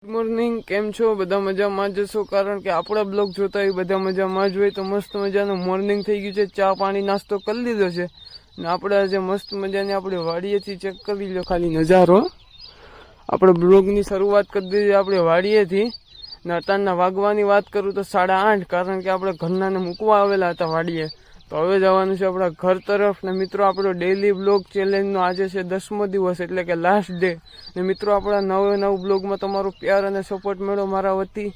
Good morning, કેમ છો? બધા મજામાં જ જશો, કારણ કે આપણા બ્લોગ જોતા હોય બધા મજામાં જ હોય. તો મસ્ત મજાનું મોર્નિંગ થઈ ગયું છે, ચા પાણી નાસ્તો કરી લીધો છે ને આપણે આજે મસ્ત મજાની આપણે વાડીએથી ચેક કરી લો ખાલી નજારો. આપણે બ્લોગની શરૂઆત કરી દીધી આપણે વાડીએથી ને અત્યારના વાગવાની વાત કરું તો 8:30, કારણ કે આપણે ઘરનાને મૂકવા આવેલા હતા વાડીએ. તો હવે જવાનું છે આપણા ઘર તરફ. ને મિત્રો આપણો ડેઈલી બ્લોગ ચેલેન્જનો આજે છે 10મો દિવસ, એટલે કે લાસ્ટ ડે. ને મિત્રો આપણા નવ બ્લોગમાં તમારો પ્યાર અને સપોર્ટ મળ્યો, મારા વતી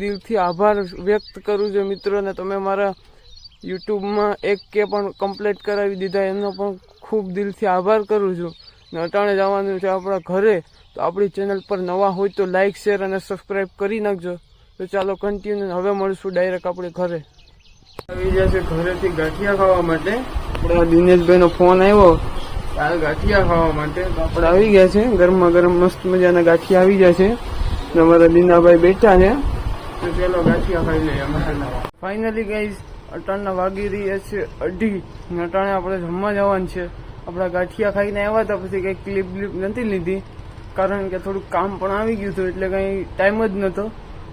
દિલથી આભાર વ્યક્ત કરું છું મિત્રો. ને તમે મારા યુટ્યુબમાં 1K પણ કમ્પ્લીટ કરાવી દીધા, એમનો પણ ખૂબ દિલથી આભાર કરું છું. ને અટાણે જવાનું છે આપણા ઘરે. તો આપણી ચેનલ પર નવા હોય તો લાઇક, શેર અને સબસ્ક્રાઈબ કરી નાખજો. તો ચાલો કન્ટિન્યુ, હવે મળશું ડાયરેક્ટ આપણે ઘરે. આવી જશે ઘરેથી ગાંઠિયા ખાવા માટે. આપણા દિનેશભાઈનો ફોન આવ્યો ગાંઠિયા ખાવા માટે. તો આપણે આવી ગયા છે, ગરમા ગરમ મસ્ત મજાના ગાંઠિયા આવી ગયા છે. અમારા દીનાભાઈ બેઠા છે, તો ચાલો ગાંઠિયા ખાઈ લઈએ. ફાઇનલી ગાઈઝ અટાણના વાગી રહ્યા છે 2:30 ને અટાણે આપણે જમવા જવાનું છે. આપણા ગાંઠિયા ખાઈને આવ્યા હતા, પછી કંઈ ક્લિપ નથી લીધી, કારણ કે થોડુંક કામ પણ આવી ગયું હતું, એટલે કંઈ ટાઈમ જ નહોતો.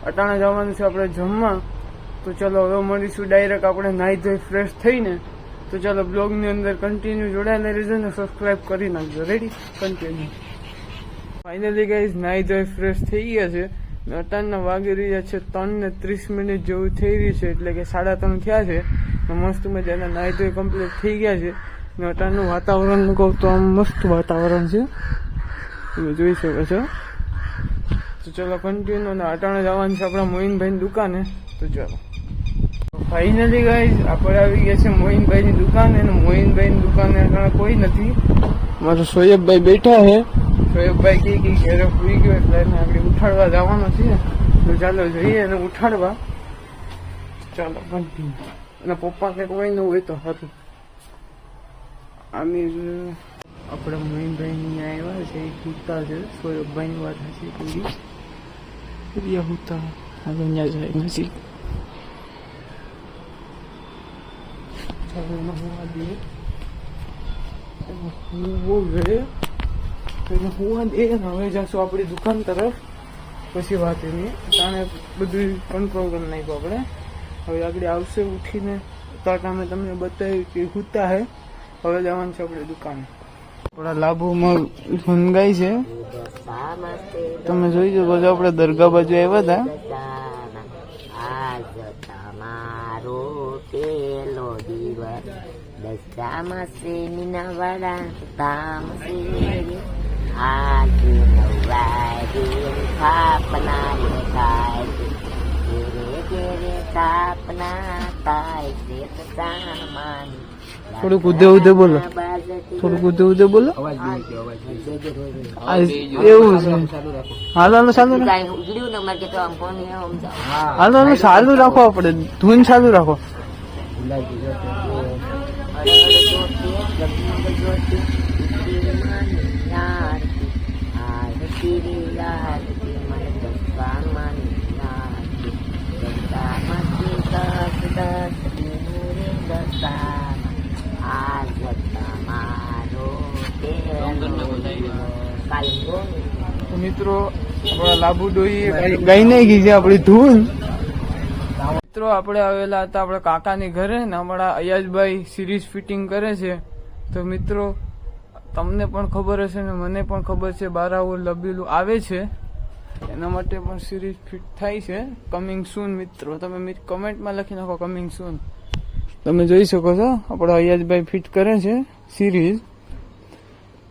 અટાણે જવાનું છે આપણે જમવા. તો ચાલો હવે મળીશું ડાયરેક્ટ આપણે નાહી ધોઈ ફ્રેશ થઈને. તો ચાલો બ્લોગની અંદર કન્ટિન્યુ જોડાયેલા રહેજો ને સબસ્ક્રાઈબ કરી નાખજો. રેડી? કન્ટિન્યુ. ફાઇનલી ગાઈઝ નાહી ધોઈ ફ્રેશ થઈ ગયા છે ને અટાણના વાગી રહ્યા છે 3:30 જેવું થઈ રહ્યું છે, એટલે કે 3:30 થયા છે. ને મસ્ત મજાના નાહી ધોઈ કમ્પ્લીટ થઈ ગયા છે. ને અટાણનું વાતાવરણ કહું તો આમ મસ્ત વાતાવરણ છે, તમે જોઈ શકો છો. તો ચાલો કન્ટિન્યુ. ને અટાણે જવાનું છે આપણા મોહિનભાઈની દુકાને. તો ચાલો ફાઇનલી ગાઈઝ આપણે આવી ગયા છે મોહિનભાઈની દુકાને. અને મોહિનભાઈની દુકાને અટાણે કોઈ નથી, મારો સોયબભાઈ બેઠા છે. સોયબભાઈ કે ઘરે સુઈ ગયો, એટલે એને આપણે ઉઠાડવા જવાનો છે. તો ચાલો જઈએ એને ઉઠાડવા. ચાલો કન્ટિન્યુ. અને પપ્પા કંઈક હોય ન હોય તો સારું. આમી આપણે મોહિનભાઈ આવ્યા છે, હુતા છે. સોયબભાઈની વાત હશે પૂરી હુતા. હવે અહીંયા જાય નજીક. ચાલો એને હોવા દઈએ, હોવો જોઈએ એને હોવા દે. હવે જશું આપણી દુકાન તરફ, પછી વાત એની તાણે બધું કંટ્રોલ કરી નાખ્યું આપણે. હવે આગળ આવશે ઉઠીને, તાટ અમે તમને બતાવ્યું કે હુતા હે. હવે જવાનું છે આપણે દુકાને. આપણા લાભોમાં ભંગાઈ છે, તમે જોઈ શકો છો. આપણે દરગાહ બાજુ આવ્યા હતા. પેલો દિવસ દશામાં શ્રેણીના વડા ધામ શ્રી આજે નવાય સ્થાપના થાય ઘેરે સ્થાપના થાય છે સામાન. થોડુંક ઉધે બોલો, થોડુંક ઉધે બોલો. એવું છે. હાલો ચાલુ હાલો ચાલુ રાખો, આપણે ધૂન ચાલુ રાખો. મિત્રો આપણા લાભુ ડોહી ગાઈ નહીં ગઈ છે આપણી ધૂન. મિત્રો આપણે આવેલા હતા આપણા કાકાની ઘરે ને અમારા અયાજભાઈ સિરીઝ ફિટિંગ કરે છે. તો મિત્રો તમને પણ ખબર હશે ને મને પણ ખબર છે, બારાઓ લબેલું આવે છે, એના માટે પણ સિરીઝ ફિટ થાય છે. કમિંગ સૂન મિત્રો, તમે કમેન્ટમાં લખી નાખો કમિંગ સૂન. તમે જોઈ શકો છો આપણા અયાજભાઈ ફિટ કરે છે સિરીઝ.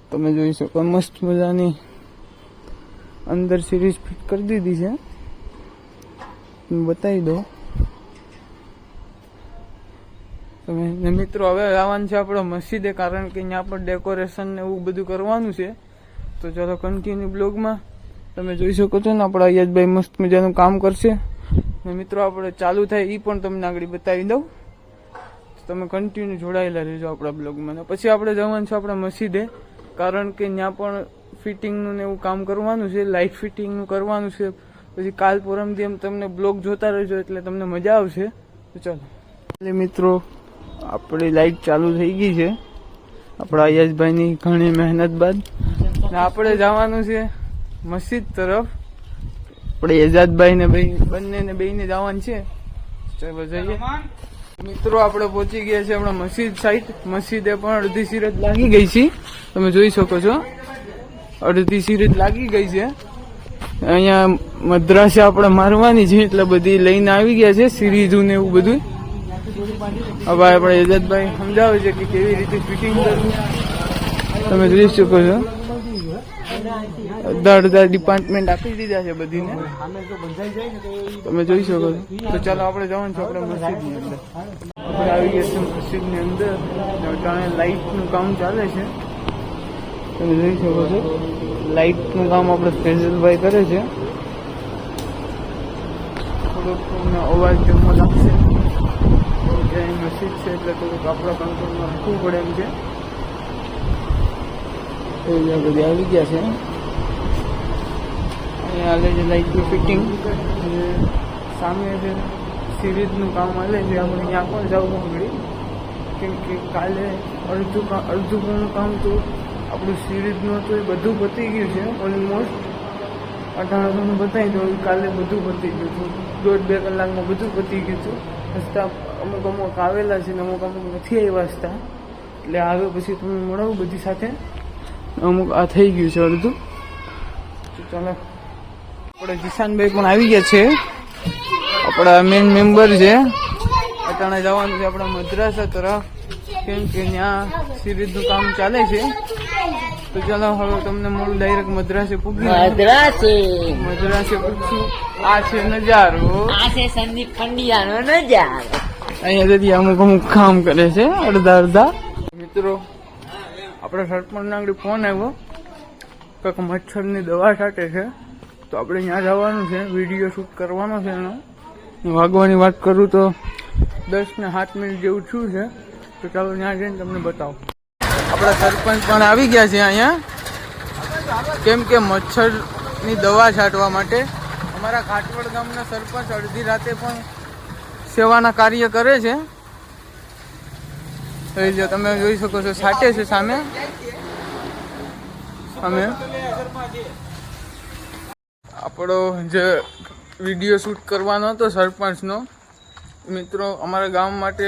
તમે જોઈ શકો મસ્ત મજાની અંદર સિરીઝ ફિટ કરી દીધી છે. બતાવી દો તમે. મિત્રો હવે આવવાનું છે આપણો મસ્જિદે, કારણ કે અહીંયા પણ ડેકોરેશન ને એવું બધું કરવાનું છે. તો ચાલો કન્ટિન્યુ બ્લોગમાં. તમે જોઈ શકો છો ને આપણા અયાજભાઈ મસ્ત મજાનું કામ કરશે. ને મિત્રો આપણે ચાલુ થાય એ પણ તમને આગળ બતાવી દઉં. તમે કન્ટિન્યુ જોડાયેલા રહેજો આપણા બ્લોગમાં. પછી આપણે જવાનું છે આપણા મસ્જિદે, કારણ કે ત્યાં પણ ફિટિંગનું ને એવું કામ કરવાનું છે, લાઇટ ફિટિંગનું કરવાનું છે. પછી કાલ પરમથી એમ તમને બ્લોગ જોતા રહેજો, એટલે તમને મજા આવશે. તો ચાલો મિત્રો આપણી લાઇટ ચાલુ થઈ ગઈ છે આપણા અયાજભાઈની ઘણી મહેનત બાદ. આપણે જવાનું છે મસ્જિદ તરફ. આપણે એજાદભાઈ ને ભાઈ બંને બેને જવાનું છે. ચાલો જઈએ મિત્રો. આપણે પહોંચી ગયા છે આપણા મસ્જિદ સાઈડ. મસ્જિદે પણ અડધી સિરત લાગી ગઈ છે, તમે જોઈ શકો છો. અડધી સિરત લાગી ગઈ છે. અહીંયા મદ્રાસે આપણે મારવાની છે એટલે બધી લઈને આવી ગયા છે, સિરીઝો ને એવું બધું. હવે આપણે એજાદભાઈ સમજાવે છે કે કેવી રીતે ફિટિંગ કરવું. તમે જોઈ શકો છો અડધા ડિપાર્ટમેન્ટ આપી દીધા છે બધીને, તમે જોઈ શકો છો. તો ચાલો આપણે જવાનું છે આપણે મસ્જિદની અંદર. આપણે આવી ગયા છે મસ્જિદની અંદર. અટાણે લાઇટનું કામ ચાલે છે, તમે જોઈ શકો છો. લાઇટનું કામ આપણે ફેઝલભાઈ કરે છે. થોડોક તમને અવાજ જમો લાગશે, મસ્જિદ છે એટલે થોડુંક આપણા કંટ્રોલમાં રાખવું પડે એમ છે. બધી આવી ગયા છે. અહીંયા હાલે છે લાઇટનું ફિટિંગ. સામે છે સિરીઝનું કામ હાલે છે. આપણે ત્યાં પણ જવું પડી, કેમ કે કાલે અડધું કામ તો આપણું સિરીઝનું હતું, એ બધું પતી ગયું છે ઓલમોસ્ટ. 1800 બતાવી દો, કાલે બધું પતી ગયું હતું. 1.5-2 કલાકમાં બધું પતી ગયું હતું. રસ્તા અમુક આવેલા છે ને અમુક નથી આવ્યા રસ્તા, એટલે આવે પછી તમને મળાવું બધી સાથે. અમુક આ થઈ ગયું છે અડધું. તો ચાલો આપણે કિસાનભાઈ પણ આવી ગયા છે, આપણા મેન મેમ્બર છે. અટાણે જવાનું છે આપણા મદ્રાસા તરફ, કેમ કે ત્યાં સિરીઝનું કામ ચાલે છે. તો ચાલો હવે તમને મળું ડાયરેક્ટ મદ્રાસે પૂગી. મદ્રાસે પૂગશું. આ છે નજારો, આ છે સંદીપ પંડ્યાનો નજારો. અહીંયા જતી અમુક કામ કરે છે અડધા. મિત્રો આપણે સરપંચના આગળ ફોન આવ્યો, કંઈક મચ્છરની દવા છાંટે છે, તો આપણે ત્યાં જવાનું છે, વિડીયો શૂટ કરવાનો છે એનો. વાગવાની વાત કરું તો 10 ને 7 મિનિટ જેવું થયું છે. તો ચાલો ત્યાં જઈને તમને બતાવો. આપણા સરપંચ પણ આવી ગયા છે અહીંયા, કેમ કે મચ્છરની દવા છાંટવા માટે. અમારા ઘાટવડ ગામના સરપંચ અડધી રાતે પણ સેવાના કાર્ય કરે છે. જો તમે જોઈ શકો છો, છાંટે છે સામે. આપણો જે વિડીયો શૂટ કરવાનો હતો સરપંચનો, મિત્રો અમારા ગામ માટે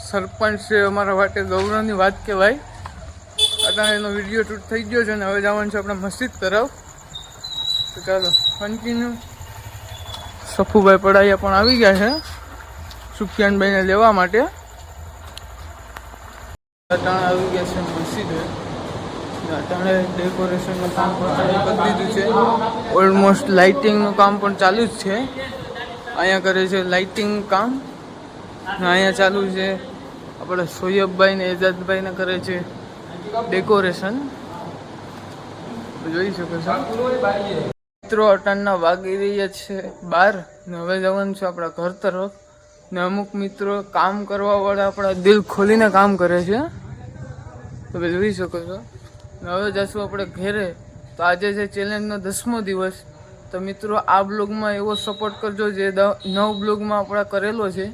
સરપંચ છે અમારા માટે ગૌરવની વાત કહેવાય. અત્યારે એનો વિડીયો શૂટ થઈ ગયો છે અને હવે જવાનું છે આપણે મસ્જિદ તરફ. તો ચાલો કન્ટિન્યુ. સફુભાઈ પડાયા પણ આવી ગયા છે સુફિયાનભાઈને લેવા માટે. અટાણે આવી ગયા છે મસ્જિદે. અટાણે ડેકોરેશનનું કામ પણ કરી દીધું છે. ઓલમોસ્ટ લાઇટિંગનું કામ પણ ચાલુ જ છે. અહીંયા કરે છે લાઇટિંગ કામ. અહીંયા ચાલુ છે આપણે સોયબભાઈ ને એજાદભાઈને કરે છે ડેકોરેશન. જોઈ શકો છો મિત્રો. અટાણના વાગી રહ્યા છે 12 ને હવે જવાનું છે આપણા ઘર તરફ. ને અમુક મિત્રો કામ કરવા વાળા આપણા દિલ ખોલીને કામ કરે છે, તમે જોઈ શકો છો. ને હવે જશું આપણે ઘેરે. તો આજે છે ચેલેન્જનો 10મો દિવસ. તો મિત્રો આ બ્લોગમાં એવો સપોર્ટ કરજો જે 9 બ્લોગમાં આપણા કરેલો છે.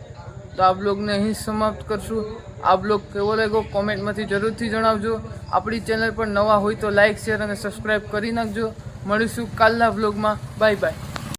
તો આ બ્લોગને અહીં સમાપ્ત કરશું. આ બ્લોગ કેવો લાગ્યો કોમેન્ટમાંથી જરૂરથી જણાવજો. આપણી ચેનલ પર નવા હોય તો લાઇક, શેર અને સબસ્ક્રાઈબ કરી નાખજો. મળીશું કાલના બ્લોગમાં. Bye bye.